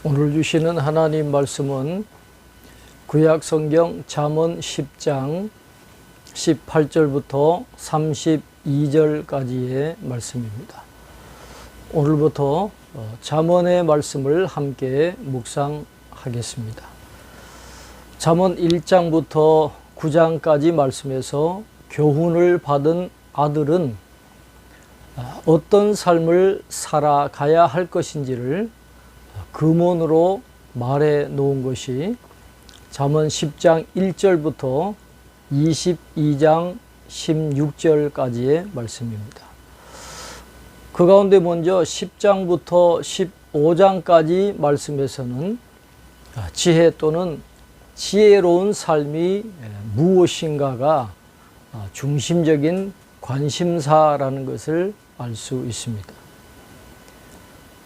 오늘 주시는 하나님 말씀은 구약성경 잠언 10장 18절부터 32절까지의 말씀입니다. 오늘부터 잠언의 말씀을 함께 묵상하겠습니다. 잠언 1장부터 9장까지 말씀에서 교훈을 받은 아들은 어떤 삶을 살아가야 할 것인지를 금원으로 말해 놓은 것이 잠언 10장 1절부터 22장 16절까지의 말씀입니다. 그 가운데 먼저 10장부터 15장까지 말씀에서는 지혜 또는 지혜로운 삶이 무엇인가가 중심적인 관심사라는 것을 알 수 있습니다.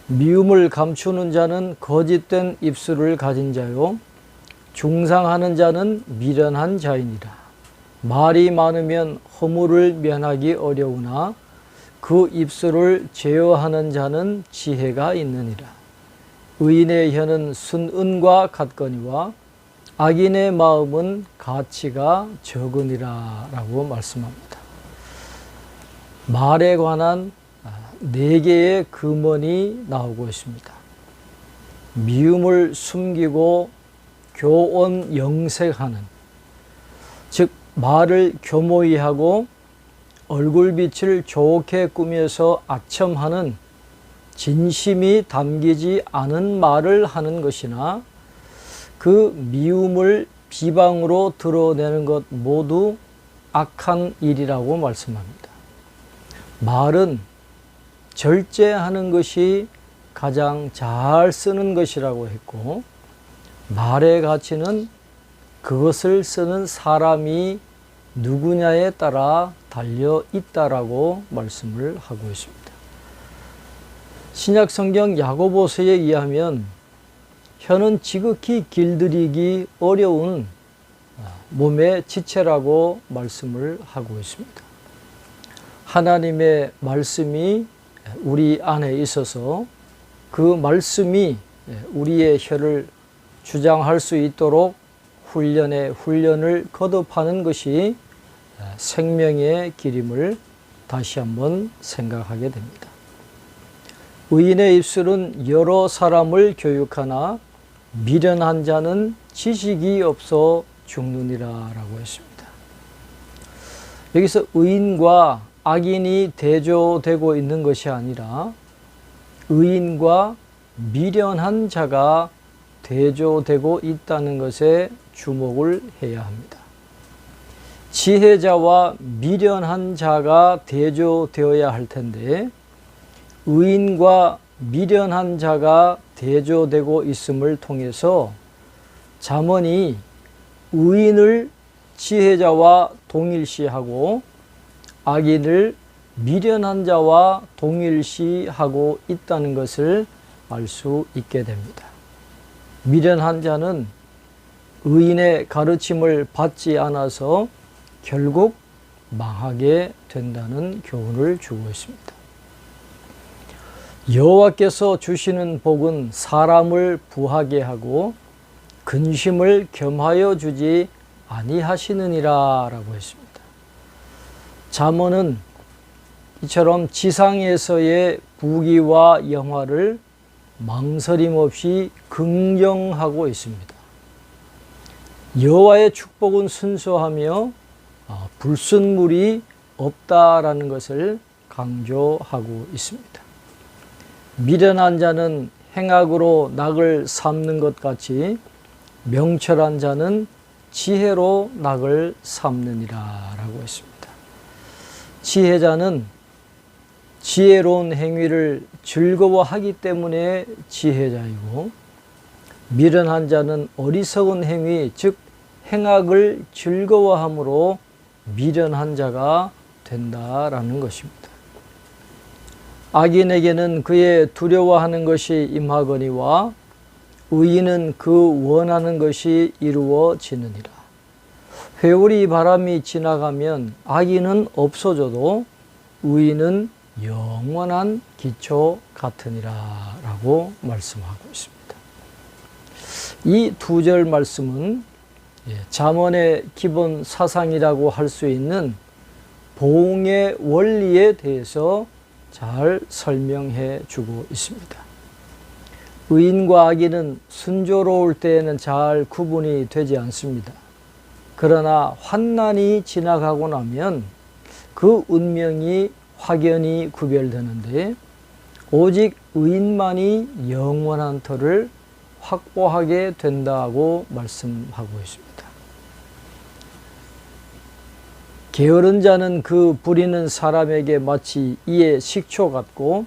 미움을 감추는 자는 거짓된 입술을 가진 자요, 중상하는 자는 미련한 자이니라. 말이 많으면 허물을 면하기 어려우나 그 입술을 제어하는 자는 지혜가 있느니라. 의인의 혀는 순은과 같거니와 악인의 마음은 가치가 적으니라 라고 말씀합니다. 말에 관한 4개의 금언이 나오고 있습니다. 미움을 숨기고 교원 영색하는, 즉 말을 교모히 하고 얼굴빛을 좋게 꾸며서 아첨하는 진심이 담기지 않은 말을 하는 것이나 그 미움을 비방으로 드러내는 것 모두 악한 일이라고 말씀합니다. 말은 절제하는 것이 가장 잘 쓰는 것이라고 했고, 말의 가치는 그것을 쓰는 사람이 누구냐에 따라 달려 있다라고 말씀을 하고 있습니다. 신약성경 야고보서에 의하면 혀는 지극히 길들이기 어려운 몸의 지체라고 말씀을 하고 있습니다. 하나님의 말씀이 우리 안에 있어서 그 말씀이 우리의 혀를 주장할 수 있도록 훈련을 거듭하는 것이 생명의 길임을 다시 한번 생각하게 됩니다. 의인의 입술은 여러 사람을 교육하나 미련한 자는 지식이 없어 죽느니라 라고 했습니다. 여기서 의인과 악인이 대조되고 있는 것이 아니라 의인과 미련한 자가 대조되고 있다는 것에 주목을 해야 합니다. 지혜자와 미련한 자가 대조되어야 할 텐데 의인과 미련한 자가 대조되고 있음을 통해서 잠언이 의인을 지혜자와 동일시하고 악인을 미련한 자와 동일시하고 있다는 것을 알 수 있게 됩니다. 미련한 자는 의인의 가르침을 받지 않아서 결국 망하게 된다는 교훈을 주고 있습니다. 여호와께서 주시는 복은 사람을 부하게 하고 근심을 겸하여 주지 아니하시느니라 라고 했습니다. 잠언은 이처럼 지상에서의 부귀와 영화를 망설임 없이 긍정하고 있습니다. 여호와의 축복은 순수하며 불순물이 없다라는 것을 강조하고 있습니다. 미련한 자는 행악으로 낙을 삼는 것 같이 명철한 자는 지혜로 낙을 삼느니라 라고 했습니다. 지혜자는 지혜로운 행위를 즐거워하기 때문에 지혜자이고, 미련한 자는 어리석은 행위, 즉 행악을 즐거워함으로 미련한 자가 된다라는 것입니다. 악인에게는 그의 두려워하는 것이 임하거니와 의인은 그 원하는 것이 이루어지느니라. 회오리 바람이 지나가면 악인은 없어져도 의인은 영원한 기초 같으니라 라고 말씀하고 있습니다. 이 두 절 말씀은 잠언의 기본 사상이라고 할 수 있는 보응의 원리에 대해서 잘 설명해 주고 있습니다. 의인과 악인은 순조로울 때에는 잘 구분이 되지 않습니다. 그러나 환난이 지나가고 나면 그 운명이 확연히 구별되는데 오직 의인만이 영원한 터를 확보하게 된다고 말씀하고 있습니다. 게으른 자는 그 부리는 사람에게 마치 이의 식초 같고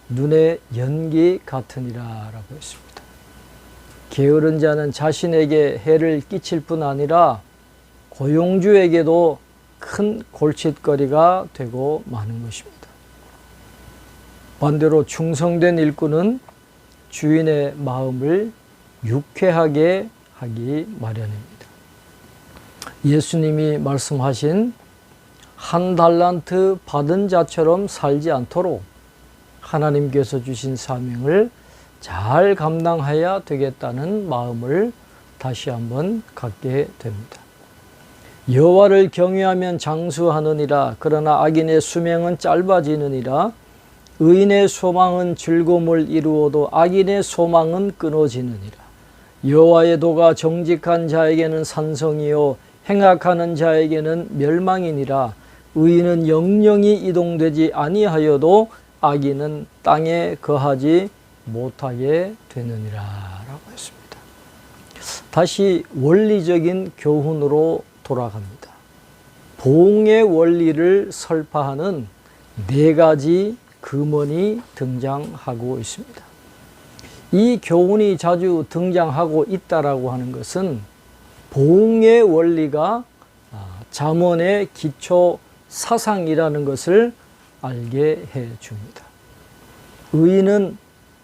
눈의 연기 같으니라 라고 했습니다. 게으른 자는 자신에게 해를 끼칠 뿐 아니라 고용주에게도 큰 골칫거리가 되고 마는 것입니다. 반대로 충성된 일꾼은 주인의 마음을 유쾌하게 하기 마련입니다. 예수님이 말씀하신 한 달란트 받은 자처럼 살지 않도록 하나님께서 주신 사명을 잘 감당해야 되겠다는 마음을 다시 한번 갖게 됩니다. 여호와를 경외하면 장수하느니라. 그러나 악인의 수명은 짧아지느니라. 의인의 소망은 즐거움을 이루어도 악인의 소망은 끊어지느니라. 여호와의 도가 정직한 자에게는 산성이요 행악하는 자에게는 멸망이니라. 의인은 영영이 이동되지 아니하여도 악인은 땅에 거하지 못하게 되느니라 라고 했습니다. 다시 원리적인 교훈으로 돌아갑니다. 보응의 원리를 설파하는 네 가지 금언이 등장하고 있습니다. 이 교훈이 자주 등장하고 있다라고 하는 것은 보응의 원리가 잠언의 기초 사상이라는 것을 알게 해 줍니다. 의인은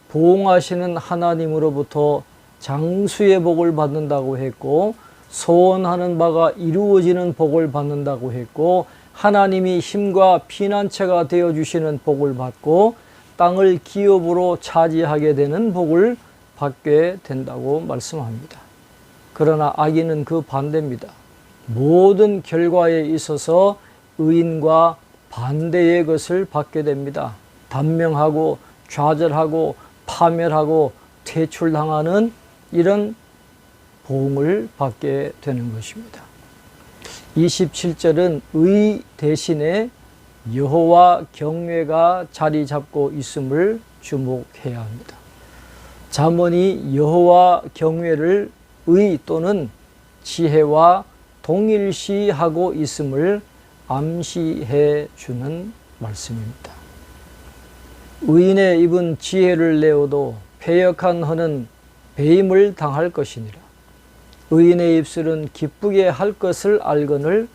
보응하시는 하나님으로부터 장수의 복을 받는다고 했고 소원하는 바가 이루어지는 복을 받는다고 했고 하나님이 힘과 피난처가 되어주시는 복을 받고 땅을 기업으로 차지하게 되는 복을 받게 된다고 말씀합니다. 그러나 악인은 그 반대입니다. 모든 결과에 있어서 의인과 반대의 것을 받게 됩니다. 단명하고 좌절하고 파멸하고 퇴출당하는 이런 보응을 받게 되는 것입니다. 27절은 의 대신에 여호와 경외가 자리 잡고 있음을 주목해야 합니다. 잠언이 여호와 경외를 의 또는 지혜와 동일시하고 있음을 암시해 주는 말씀입니다. 의인의 입은 지혜를 내어도 패역한 허는 배임을 당할 것이니라. 의인의 입술은 기쁘게 할 것을 알거늘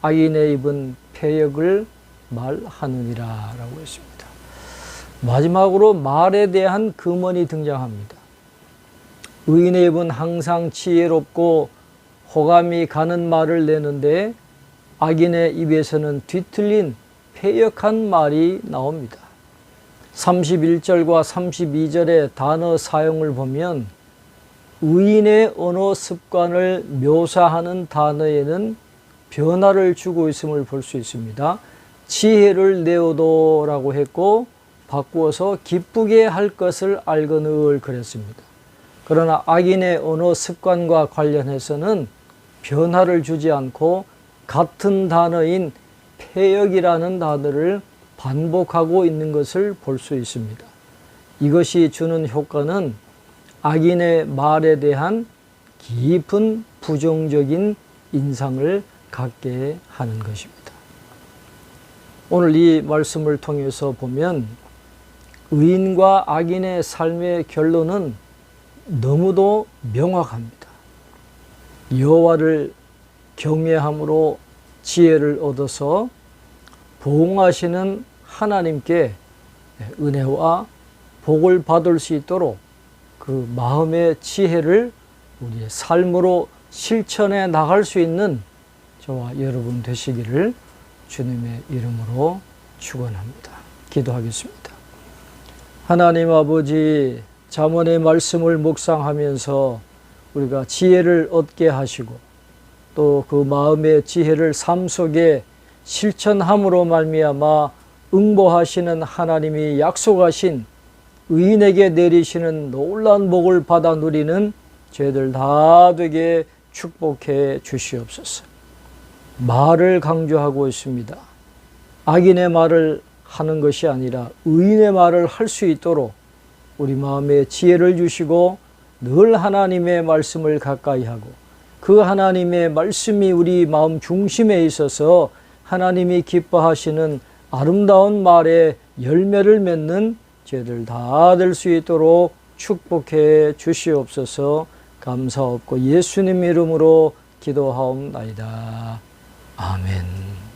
악인의 입은 패역을 말하느니라 라고 했습니다. 마지막으로 말에 대한 금언이 등장합니다. 의인의 입은 항상 지혜롭고 호감이 가는 말을 내는데 악인의 입에서는 뒤틀린 패역한 말이 나옵니다. 31절과 32절의 단어 사용을 보면 의인의 언어 습관을 묘사하는 단어에는 변화를 주고 있음을 볼 수 있습니다. 지혜를 내어도 라고 했고 바꾸어서 기쁘게 할 것을 알거늘 그랬습니다. 그러나 악인의 언어 습관과 관련해서는 변화를 주지 않고 같은 단어인 패역이라는 단어를 반복하고 있는 것을 볼 수 있습니다. 이것이 주는 효과는 악인의 말에 대한 깊은 부정적인 인상을 갖게 하는 것입니다. 오늘 이 말씀을 통해서 보면 의인과 악인의 삶의 결론은 너무도 명확합니다. 여호와를 경외함으로 지혜를 얻어서 보응하시는 하나님께 은혜와 복을 받을 수 있도록 그 마음의 지혜를 우리의 삶으로 실천해 나갈 수 있는 저와 여러분 되시기를 주님의 이름으로 축원합니다. 기도하겠습니다. 하나님 아버지, 잠언의 말씀을 묵상하면서 우리가 지혜를 얻게 하시고 또 그 마음의 지혜를 삶 속에 실천함으로 말미암아 응보하시는 하나님이 약속하신 의인에게 내리시는 놀라운 복을 받아 누리는 저희들 다 되게 축복해 주시옵소서. 말을 강조하고 있습니다. 악인의 말을 하는 것이 아니라 의인의 말을 할 수 있도록 우리 마음에 지혜를 주시고 늘 하나님의 말씀을 가까이 하고 그 하나님의 말씀이 우리 마음 중심에 있어서 하나님이 기뻐하시는 아름다운 말의 열매를 맺는 저희들 다 될 수 있도록 축복해 주시옵소서. 감사없고 예수님 이름으로 기도하옵나이다. 아멘.